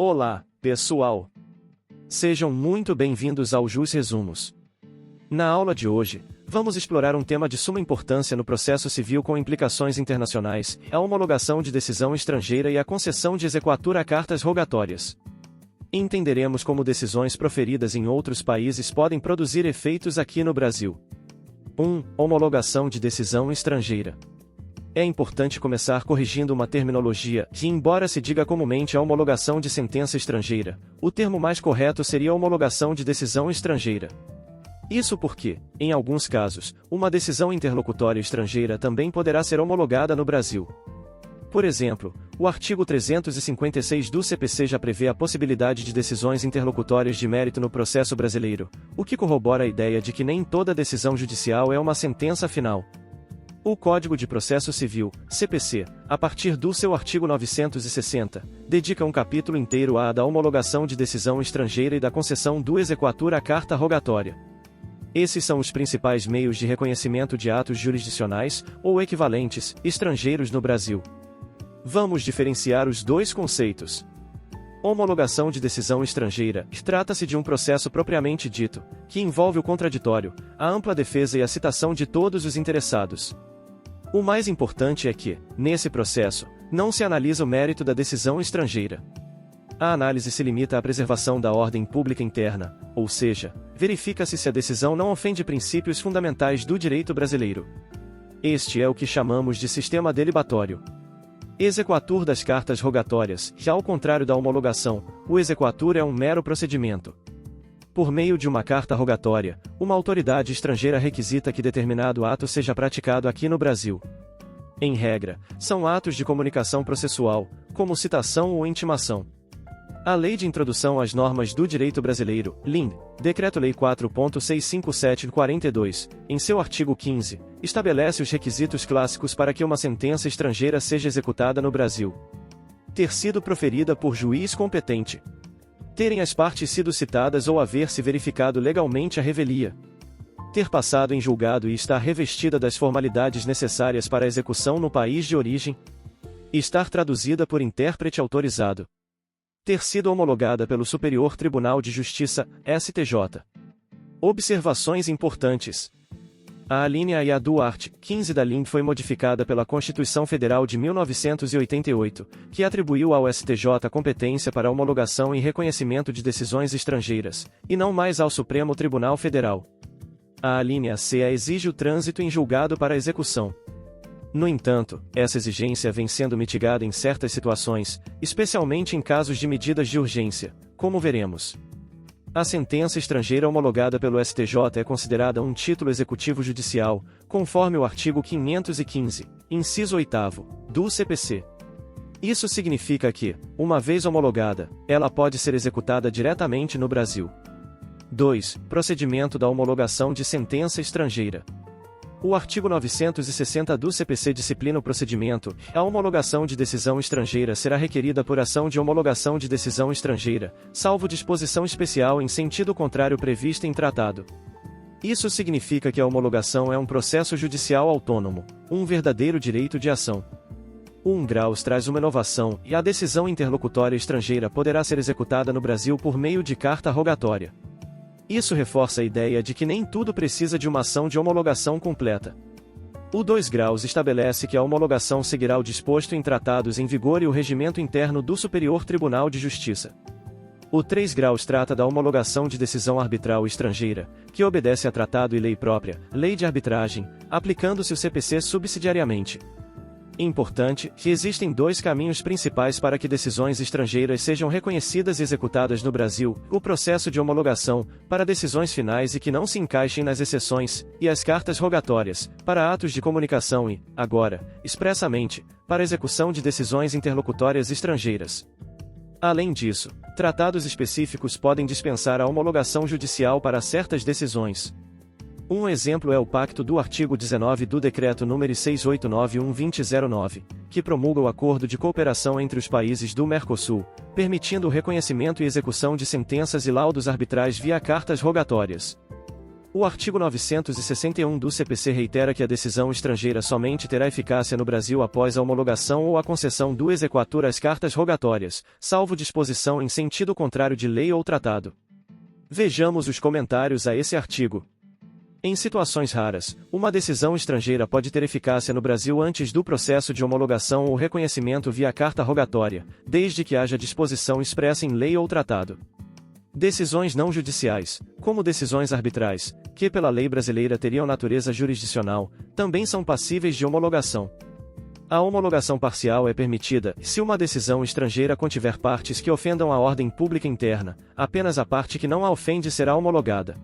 Olá, pessoal! Sejam muito bem-vindos ao Jus Resumos. Na aula de hoje, vamos explorar um tema de suma importância no processo civil com implicações internacionais, a homologação de decisão estrangeira e a concessão de exequatur a cartas rogatórias. Entenderemos como decisões proferidas em outros países podem produzir efeitos aqui no Brasil. 1. Homologação de decisão estrangeira. É importante começar corrigindo uma terminologia que, embora se diga comumente a homologação de sentença estrangeira, o termo mais correto seria homologação de decisão estrangeira. Isso porque, em alguns casos, uma decisão interlocutória estrangeira também poderá ser homologada no Brasil. Por exemplo, o artigo 356 do CPC já prevê a possibilidade de decisões interlocutórias de mérito no processo brasileiro, o que corrobora a ideia de que nem toda decisão judicial é uma sentença final. O Código de Processo Civil, CPC, a partir do seu artigo 960, dedica um capítulo inteiro à da homologação de decisão estrangeira e da concessão do exequatur à carta rogatória. Esses são os principais meios de reconhecimento de atos jurisdicionais, ou equivalentes, estrangeiros no Brasil. Vamos diferenciar os dois conceitos. Homologação de decisão estrangeira trata-se de um processo propriamente dito, que envolve o contraditório, a ampla defesa e a citação de todos os interessados. O mais importante é que, nesse processo, não se analisa o mérito da decisão estrangeira. A análise se limita à preservação da ordem pública interna, ou seja, verifica-se se a decisão não ofende princípios fundamentais do direito brasileiro. Este é o que chamamos de sistema delibatório. Exequatur das cartas rogatórias, já ao contrário da homologação, o exequatur é um mero procedimento. Por meio de uma carta rogatória, uma autoridade estrangeira requisita que determinado ato seja praticado aqui no Brasil. Em regra, são atos de comunicação processual, como citação ou intimação. A Lei de Introdução às Normas do Direito Brasileiro, LIN, Decreto-Lei 4.657/42, em seu artigo 15, estabelece os requisitos clássicos para que uma sentença estrangeira seja executada no Brasil. Ter sido proferida por juiz competente. Terem as partes sido citadas ou haver se verificado legalmente a revelia. Ter passado em julgado e estar revestida das formalidades necessárias para a execução no país de origem. Estar traduzida por intérprete autorizado. Ter sido homologada pelo Superior Tribunal de Justiça, STJ. Observações importantes. A alínea e a do art. 15 da LIN foi modificada pela Constituição Federal de 1988, que atribuiu ao STJ a competência para a homologação e reconhecimento de decisões estrangeiras, e não mais ao Supremo Tribunal Federal. A alínea C exige o trânsito em julgado para a execução. No entanto, essa exigência vem sendo mitigada em certas situações, especialmente em casos de medidas de urgência, como veremos. A sentença estrangeira homologada pelo STJ é considerada um título executivo judicial, conforme o artigo 515, inciso 8º, do CPC. Isso significa que, uma vez homologada, ela pode ser executada diretamente no Brasil. 2. Procedimento da homologação de sentença estrangeira. O artigo 960 do CPC disciplina o procedimento. A homologação de decisão estrangeira será requerida por ação de homologação de decisão estrangeira, salvo disposição especial em sentido contrário prevista em tratado. Isso significa que a homologação é um processo judicial autônomo, um verdadeiro direito de ação. O 1 graus traz uma inovação, e a decisão interlocutória estrangeira poderá ser executada no Brasil por meio de carta rogatória. Isso reforça a ideia de que nem tudo precisa de uma ação de homologação completa. O 2 graus estabelece que a homologação seguirá o disposto em tratados em vigor e o regimento interno do Superior Tribunal de Justiça. O 3 graus trata da homologação de decisão arbitral estrangeira, que obedece a tratado e lei própria, lei de arbitragem, aplicando-se o CPC subsidiariamente. Importante que existem dois caminhos principais para que decisões estrangeiras sejam reconhecidas e executadas no Brasil: o processo de homologação, para decisões finais e que não se encaixem nas exceções, e as cartas rogatórias, para atos de comunicação e, agora, expressamente, para execução de decisões interlocutórias estrangeiras. Além disso, tratados específicos podem dispensar a homologação judicial para certas decisões. Um exemplo é o pacto do artigo 19 do Decreto nº 6891/2009, que promulga o Acordo de Cooperação entre os países do Mercosul, permitindo o reconhecimento e execução de sentenças e laudos arbitrais via cartas rogatórias. O artigo 961 do CPC reitera que a decisão estrangeira somente terá eficácia no Brasil após a homologação ou a concessão do exequatur às cartas rogatórias, salvo disposição em sentido contrário de lei ou tratado. Vejamos os comentários a esse artigo. Em situações raras, uma decisão estrangeira pode ter eficácia no Brasil antes do processo de homologação ou reconhecimento via carta rogatória, desde que haja disposição expressa em lei ou tratado. Decisões não judiciais, como decisões arbitrais, que pela lei brasileira teriam natureza jurisdicional, também são passíveis de homologação. A homologação parcial é permitida se uma decisão estrangeira contiver partes que ofendam a ordem pública interna, apenas a parte que não a ofende será homologada.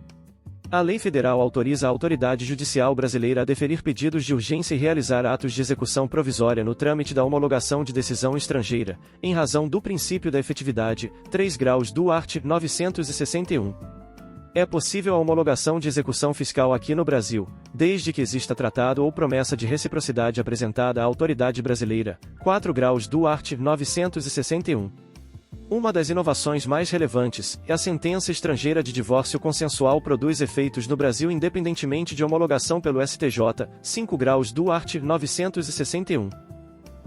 A lei federal autoriza a autoridade judicial brasileira a deferir pedidos de urgência e realizar atos de execução provisória no trâmite da homologação de decisão estrangeira, em razão do princípio da efetividade, 3 graus do art. 961. É possível a homologação de execução fiscal aqui no Brasil, desde que exista tratado ou promessa de reciprocidade apresentada à autoridade brasileira, 4 graus do art. 961. Uma das inovações mais relevantes é a sentença estrangeira de divórcio consensual produz efeitos no Brasil independentemente de homologação pelo STJ, 5 graus do art. 961.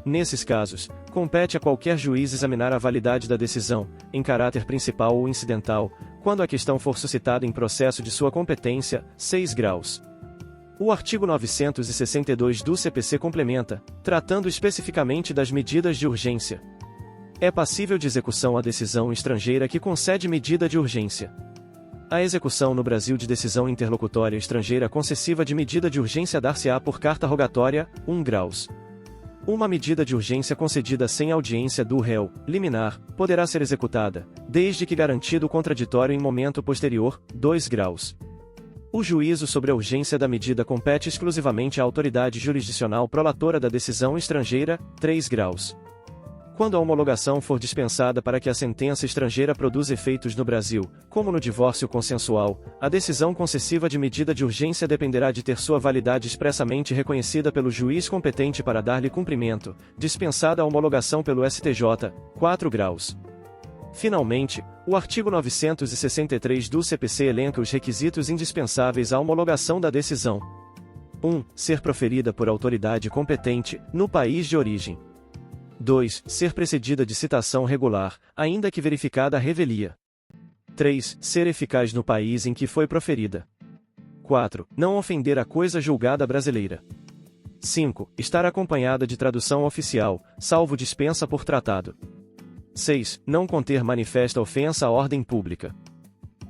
Nesses casos, compete a qualquer juiz examinar a validade da decisão, em caráter principal ou incidental, quando a questão for suscitada em processo de sua competência, 6 graus. O artigo 962 do CPC complementa, tratando especificamente das medidas de urgência. É passível de execução a decisão estrangeira que concede medida de urgência. A execução no Brasil de decisão interlocutória estrangeira concessiva de medida de urgência dar-se-á por carta rogatória, 1 graus. Uma medida de urgência concedida sem audiência do réu, liminar, poderá ser executada, desde que garantido o contraditório em momento posterior, 2 graus. O juízo sobre a urgência da medida compete exclusivamente à autoridade jurisdicional prolatora da decisão estrangeira, 3 graus. Quando a homologação for dispensada para que a sentença estrangeira produza efeitos no Brasil, como no divórcio consensual, a decisão concessiva de medida de urgência dependerá de ter sua validade expressamente reconhecida pelo juiz competente para dar-lhe cumprimento, dispensada a homologação pelo STJ, 4 graus. Finalmente, o artigo 963 do CPC elenca os requisitos indispensáveis à homologação da decisão. 1. Ser proferida por autoridade competente, no país de origem. 2. Ser precedida de citação regular, ainda que verificada a revelia. 3. Ser eficaz no país em que foi proferida. 4. Não ofender a coisa julgada brasileira. 5. Estar acompanhada de tradução oficial, salvo dispensa por tratado. 6. Não conter manifesta ofensa à ordem pública.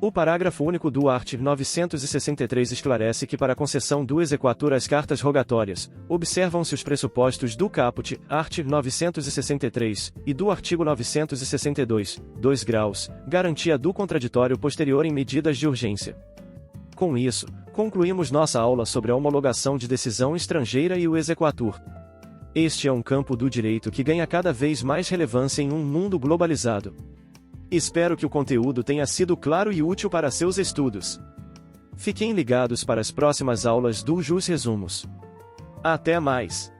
O parágrafo único do art. 963 esclarece que para a concessão do exequatur às cartas rogatórias, observam-se os pressupostos do caput, art. 963, e do artigo 962, 2 graus, garantia do contraditório posterior em medidas de urgência. Com isso, concluímos nossa aula sobre a homologação de decisão estrangeira e o exequatur. Este é um campo do direito que ganha cada vez mais relevância em um mundo globalizado. Espero que o conteúdo tenha sido claro e útil para seus estudos. Fiquem ligados para as próximas aulas do Jus Resumos. Até mais!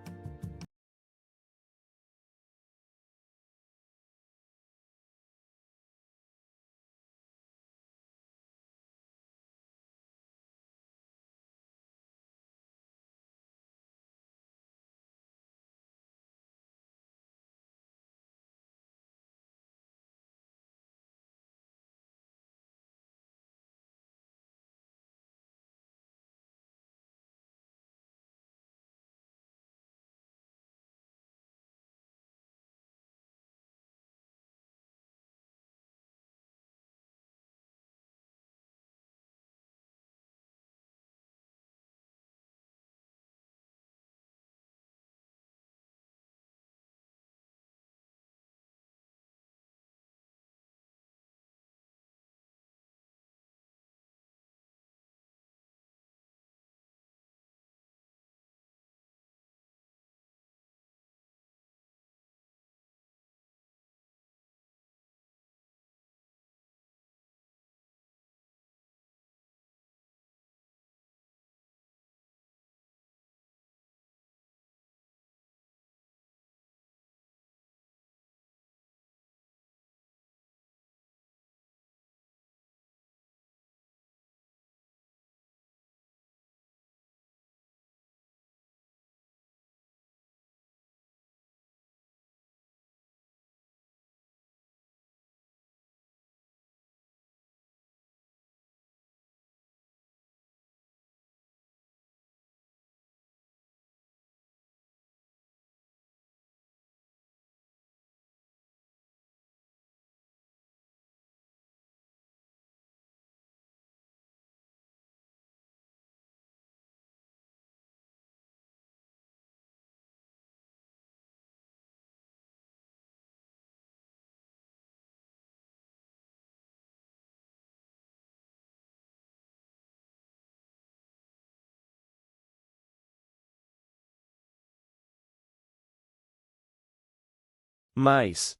Mas,